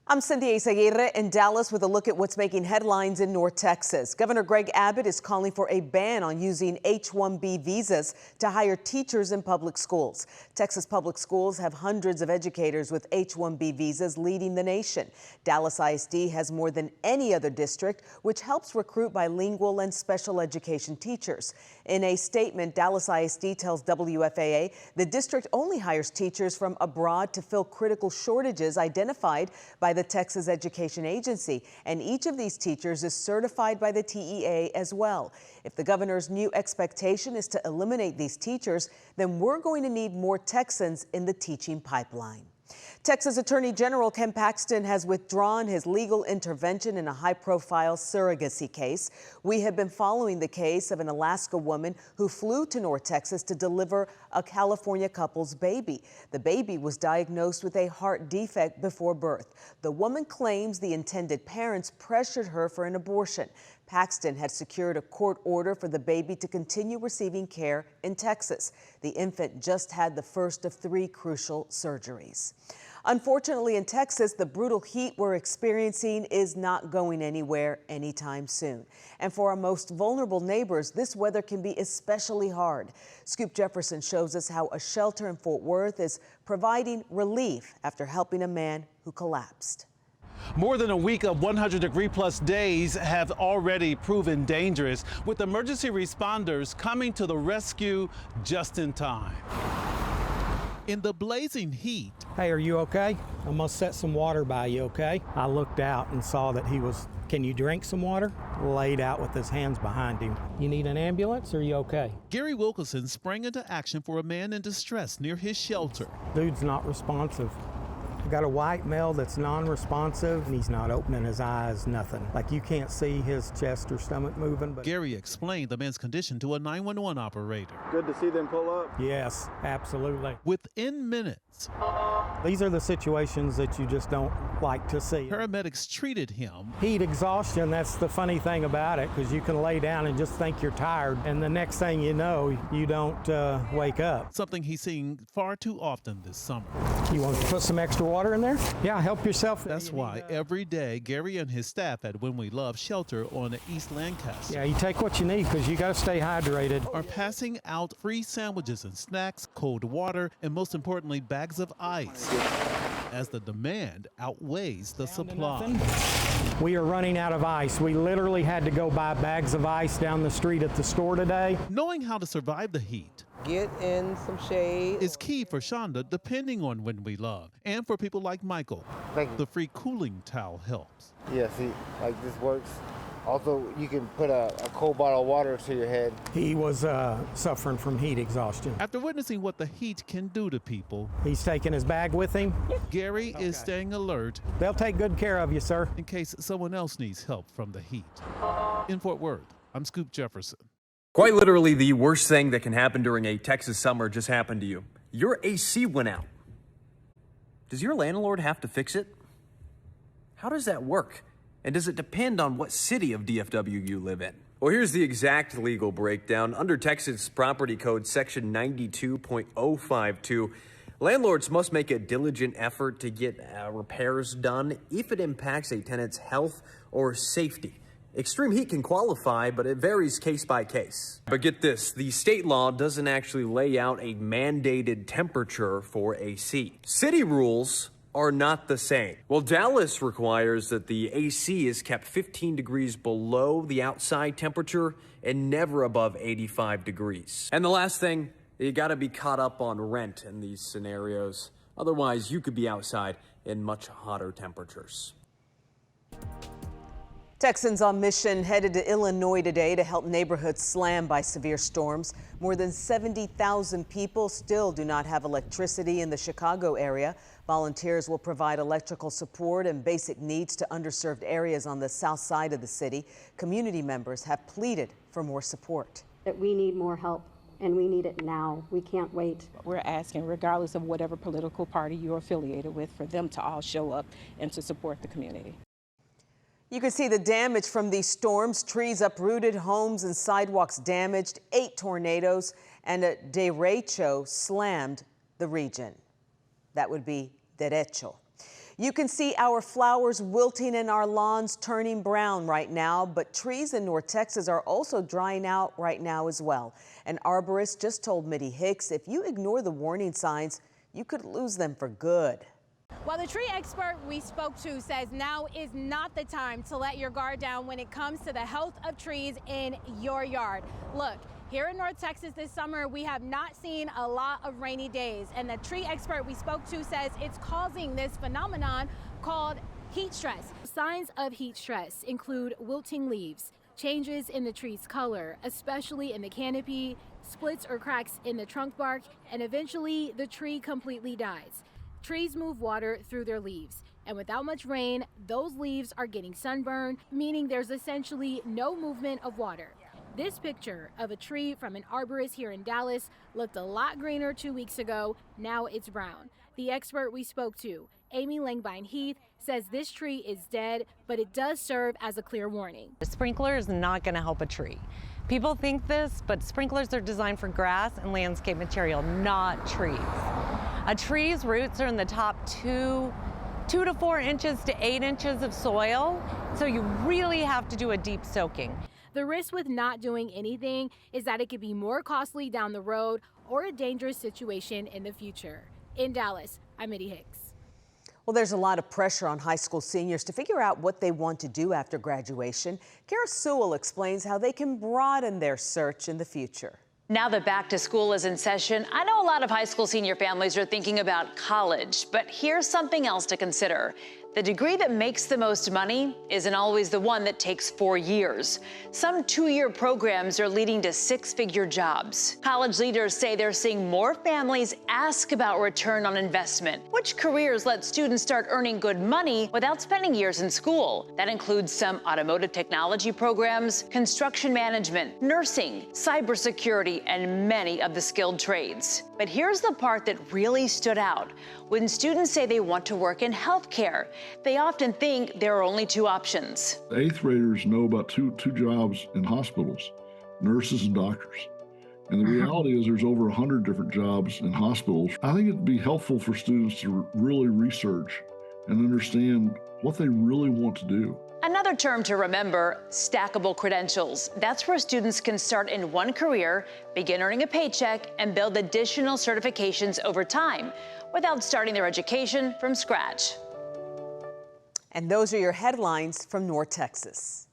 I'm Cynthia Izaguirre in Dallas with a look at what's making headlines in North Texas. Governor Greg Abbott is calling for a ban on using H-1B visas to hire teachers in public schools. Texas public schools have hundreds of educators with H-1B visas leading the nation. Dallas ISD has more than any other district, which helps recruit bilingual and special education teachers. In a statement, Dallas ISD tells WFAA the district only hires teachers from abroad to fill critical shortages identified by the Texas Education Agency, and each of these teachers is certified by the TEA as well. If the governor's new expectation is to eliminate these teachers, then we're going to need more Texans in the teaching pipeline. Texas Attorney General Ken Paxton has withdrawn his legal intervention in a high-profile surrogacy case. We have been following the case of an Alaska woman who flew to North Texas to deliver a California couple's baby. The baby was diagnosed with a heart defect before birth. The woman claims the intended parents pressured her for an abortion. Paxton had secured a court order for the baby to continue receiving care in Texas. The infant just had the first of 3 crucial surgeries. Unfortunately, in Texas, the brutal heat we're experiencing is not going anywhere anytime soon. And for our most vulnerable neighbors, this weather can be especially hard. Scoop Jefferson shows us how a shelter in Fort Worth is providing relief after helping a man who collapsed. More than a week of 100-degree-plus days have already proven dangerous, with emergency responders coming to the rescue just in time. In the blazing heat. Hey, are you okay? I'm gonna set some water by you, okay? I looked out and saw that he was, can you drink some water? Laid out with his hands behind him. You need an ambulance or are you okay? Gary Wilkerson sprang into action for a man in distress near his shelter. Dude's not responsive. I got a white male that's non-responsive, and he's not opening his eyes, nothing. Like you can't see his chest or stomach moving. But Gary explained the man's condition to a 911 operator. Good to see them pull up. Yes, absolutely. Within minutes, these are the situations that you just don't like to see. paramedics treated him. Heat exhaustion, that's the funny thing about it, because you can lay down and just think you're tired, and the next thing you know, you don't wake up. Something he's seeing far too often this summer. You want to put some extra water in there? Yeah, help yourself. That's why every day Gary and his staff at When We Love Shelter on East Lancaster Yeah, you take what you need because you got to stay hydrated. are passing out free sandwiches and snacks, cold water, and most importantly, bags of ice, as the demand outweighs the supply. We are running out of ice. We literally had to go buy bags of ice down the street at the store today. Knowing how to survive the heat Get in some shade. is key for Shonda, depending on When We Love, and for people like Michael. Thank you. The free cooling towel helps. Yeah, see, like this works. Also, you can put a cold bottle of water to your head. He was suffering from heat exhaustion. After witnessing what the heat can do to people, He's taking his bag with him. Gary is staying alert They'll take good care of you, sir. in case someone else needs help from the heat. In Fort Worth, I'm Scoop Jefferson. Quite literally, the worst thing that can happen during a Texas summer just happened to you. Your AC went out. Does your landlord have to fix it? How does that work? And does it depend on what city of DFW you live in? Well, here's the exact legal breakdown. Under Texas Property Code Section 92.052, landlords must make a diligent effort to get repairs done if it impacts a tenant's health or safety. Extreme heat can qualify, but it varies case by case. But get this, the state law doesn't actually lay out a mandated temperature for AC. City rules are not the same. Well, Dallas requires that the AC is kept 15 degrees below the outside temperature and never above 85 degrees. And the last thing, you gotta be caught up on rent in these scenarios. Otherwise, you could be outside in much hotter temperatures. Texans on mission headed to Illinois today to help neighborhoods slammed by severe storms. More than 70,000 people still do not have electricity in the Chicago area. Volunteers will provide electrical support and basic needs to underserved areas on the south side of the city. Community members have pleaded for more support. That we need more help, and we need it now. We can't wait. We're asking, regardless of whatever political party you're affiliated with, for them to all show up and to support the community. You can see the damage from these storms. Trees uprooted, homes and sidewalks damaged, 8 tornadoes, and a derecho slammed the region. That would be derecho. You can see our flowers wilting and our lawns turning brown right now, but trees in North Texas are also drying out right now as well. An arborist just told Mitty Hicks if you ignore the warning signs, you could lose them for good. Well, the tree expert we spoke to says now is not the time to let your guard down when it comes to the health of trees in your yard. Look, here in North Texas this summer, we have not seen a lot of rainy days, and the tree expert we spoke to says it's causing this phenomenon called heat stress. Signs of heat stress include wilting leaves, changes in the tree's color, especially in the canopy, splits or cracks in the trunk bark, and eventually the tree completely dies. Trees move water through their leaves, and without much rain, those leaves are getting sunburned, meaning there's essentially no movement of water. This picture of a tree from an arborist here in Dallas looked a lot greener 2 weeks ago. Now it's brown. The expert we spoke to, Amy Langbein Heath, says this tree is dead, but it does serve as a clear warning. A sprinkler is not going to help a tree. People think this, but sprinklers are designed for grass and landscape material, not trees. A tree's roots are in the top 2 to 4 inches to 8 inches of soil, so you really have to do a deep soaking. The risk with not doing anything is that it could be more costly down the road or a dangerous situation in the future. In Dallas, I'm Mitty Hicks. Well, there's a lot of pressure on high school seniors to figure out what they want to do after graduation. Kara Sewell explains how they can broaden their search in the future. Now that back to school is in session, I know a lot of high school senior families are thinking about college, but here's something else to consider. The degree that makes the most money isn't always the one that takes 4 years. Some 2-year programs are leading to 6-figure jobs. College leaders say they're seeing more families ask about return on investment. Which careers let students start earning good money without spending years in school? That includes some automotive technology programs, construction management, nursing, cybersecurity, and many of the skilled trades. But here's the part that really stood out. When students say they want to work in healthcare, they often think there are only 2 options. 8th graders know about two jobs in hospitals, nurses and doctors. And the reality is there's over 100 different jobs in hospitals. I think it'd be helpful for students to really research and understand what they really want to do. Another term to remember, stackable credentials. That's where students can start in one career, begin earning a paycheck, and build additional certifications over time without starting their education from scratch. And those are your headlines from North Texas.